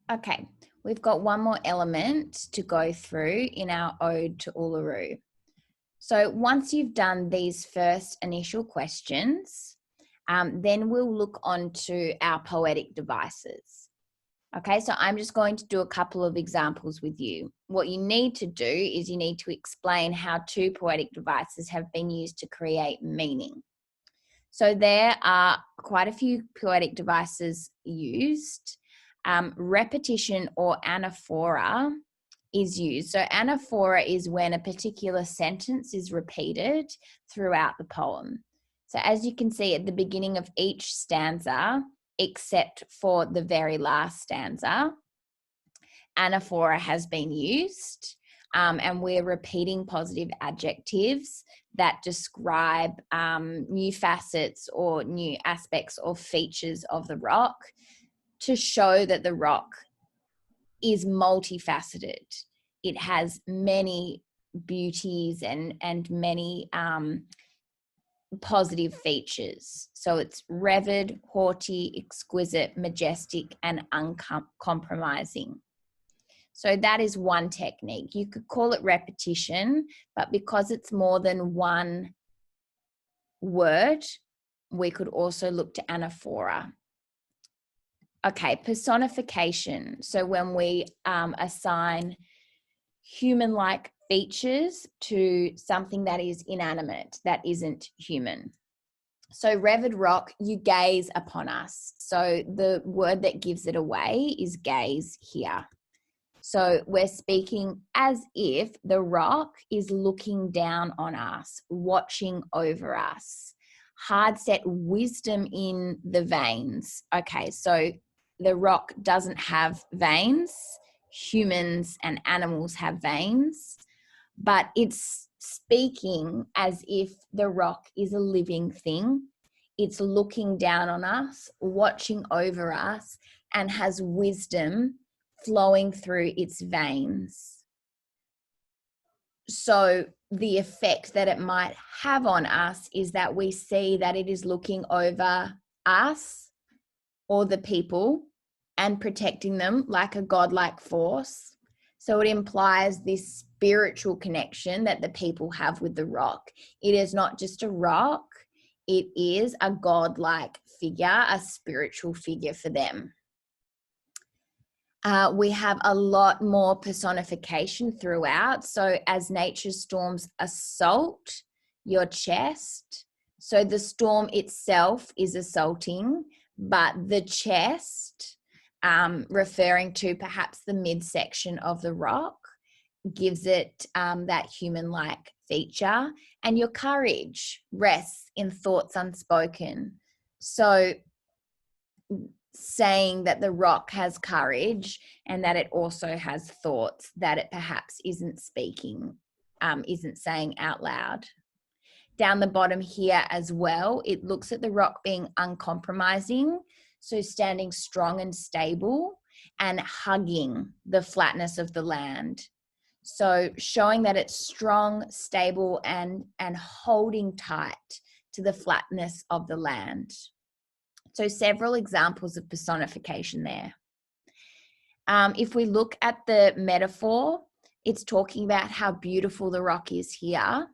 Okay, we've got one more element to go through in our ode to Uluru. So once you've done these first initial questions, then we'll look on to our poetic devices. Okay, so I'm just going to do a couple of examples with you. What you need to do is you need to explain how two poetic devices have been used to create meaning. So there are quite a few poetic devices used. Repetition or anaphora is used. So anaphora is when a particular sentence is repeated throughout the poem. So as you can see at the beginning of each stanza, except for the very last stanza, anaphora has been used, and we're repeating positive adjectives that describe new facets or new aspects or features of the rock to show that the rock is multifaceted. It has many beauties and many positive features. So it's revered, haughty, exquisite, majestic, and uncompromising. So that is one technique. You could call it repetition, but because it's more than one word, we could also look to anaphora. Okay, personification. So when we assign human-like features to something that is inanimate, that isn't human. So revered rock, you gaze upon us. So the word that gives it away is gaze here. So we're speaking as if the rock is looking down on us, watching over us. Hard set, wisdom in the veins. Okay, so the rock doesn't have veins. Humans and animals have veins, but it's speaking as if the rock is a living thing. It's looking down on us, watching over us, and has wisdom flowing through its veins. So the effect that it might have on us is that we see that it is looking over us or the people and protecting them like a godlike force. So it implies this spiritual connection that the people have with the rock. It is not just a rock, it is a godlike figure, a spiritual figure for them. We have a lot more personification throughout. So as nature's storms assault your chest, so the storm itself is assaulting, but the chest, referring to perhaps the midsection of the rock, gives it that human-like feature. And your courage rests in thoughts unspoken. So saying that the rock has courage and that it also has thoughts that it perhaps isn't speaking, isn't saying out loud. Down the bottom here as well, it looks at the rock being uncompromising, so standing strong and stable and hugging the flatness of the land. So showing that it's strong, stable, and holding tight to the flatness of the land. So several examples of personification there. If we look at the metaphor, it's talking about how beautiful the rock is here.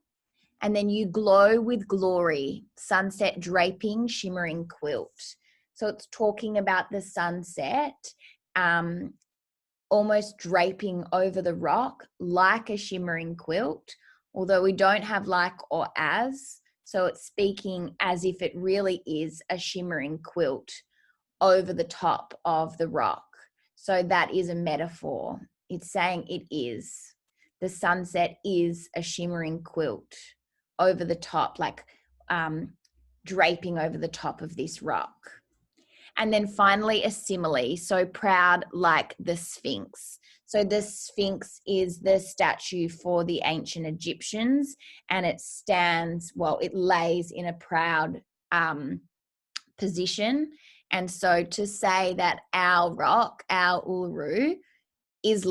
And then you glow with glory, sunset draping, shimmering quilt. So it's talking about the sunset, almost draping over the rock like a shimmering quilt, although we don't have like or as. So it's speaking as if it really is a shimmering quilt over the top of the rock. So that is a metaphor. It's saying it is. The sunset is a shimmering quilt over the top, like draping over the top of this rock. And then finally, a simile. So proud like the Sphinx. So the Sphinx is the statue for the ancient Egyptians, and it stands, well, it lays in a proud position. And so to say that our rock, our Uluru, is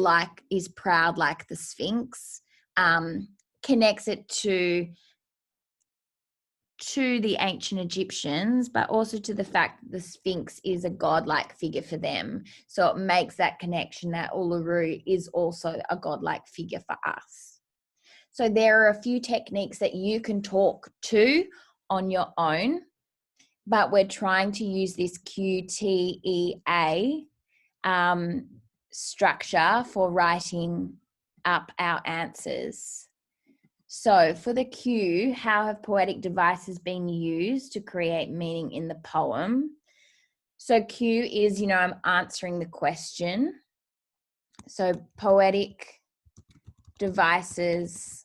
proud like the Sphinx, connects it to to the ancient Egyptians, but also to the fact that the Sphinx is a godlike figure for them. So it makes that connection that Uluru is also a godlike figure for us. So there are a few techniques that you can talk to on your own, but we're trying to use this QTEA structure for writing up our answers. So for the Q, how have poetic devices been used to create meaning in the poem? So Q is, I'm answering the question. So poetic devices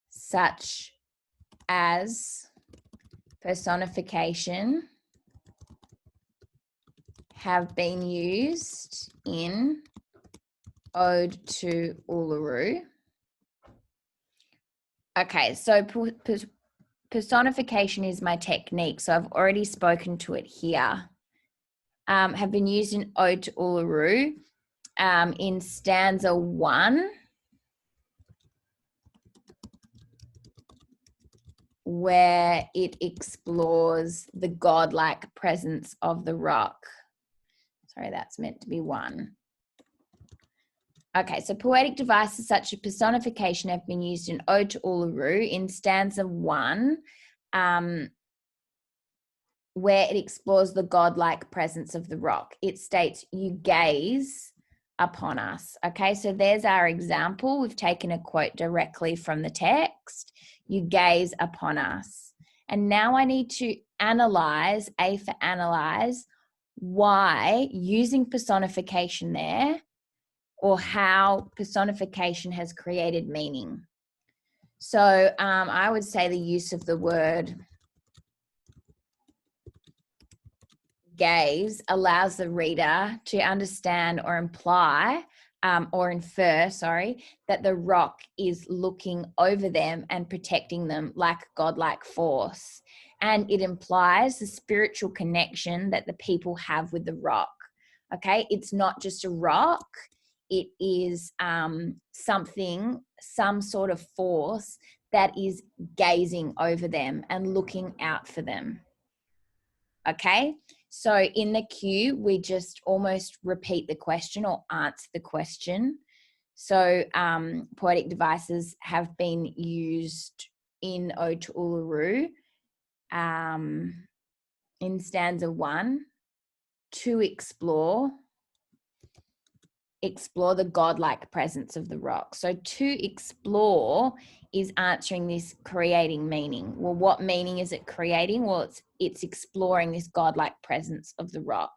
such as personification have been used in Ode to Uluru. Okay, so personification is my technique. So I've already spoken to it here. Have been used in Ode to Uluru in stanza 1, where it explores the godlike presence of the rock. Sorry, that's meant to be 1. Okay, so poetic devices such as personification have been used in Ode to Uluru in stanza 1, where it explores the godlike presence of the rock. It states, "You gaze upon us." Okay, so there's our example. We've taken a quote directly from the text. You gaze upon us. And now I need to analyze, A for analyze, why using personification there, or how personification has created meaning. So I would say the use of the word gaze allows the reader to understand or imply or infer, that the rock is looking over them and protecting them like a godlike force. And it implies the spiritual connection that the people have with the rock. Okay, it's not just a rock. It is something, some sort of force that is gazing over them and looking out for them. Okay, so in the Q, we just almost repeat the question or answer the question. So poetic devices have been used in Ode to Uluru in stanza 1 to explore the godlike presence of the rock. So to explore is answering this creating meaning. Well, what meaning is it creating? Well, it's exploring this godlike presence of the rock.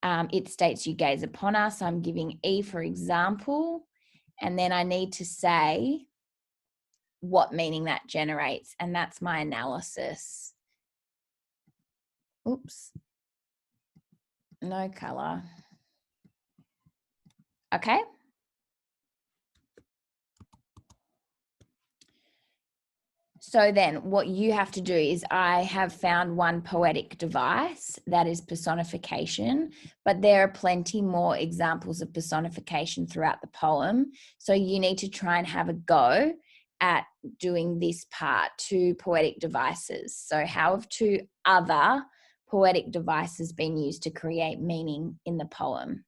It states, "You gaze upon us." I'm giving E for example, and then I need to say what meaning that generates, and that's my analysis. Oops, no color. Okay. So then what you have to do is, I have found one poetic device that is personification, but there are plenty more examples of personification throughout the poem. So you need to try and have a go at doing this part, 2 poetic devices. So how have 2 other poetic devices been used to create meaning in the poem?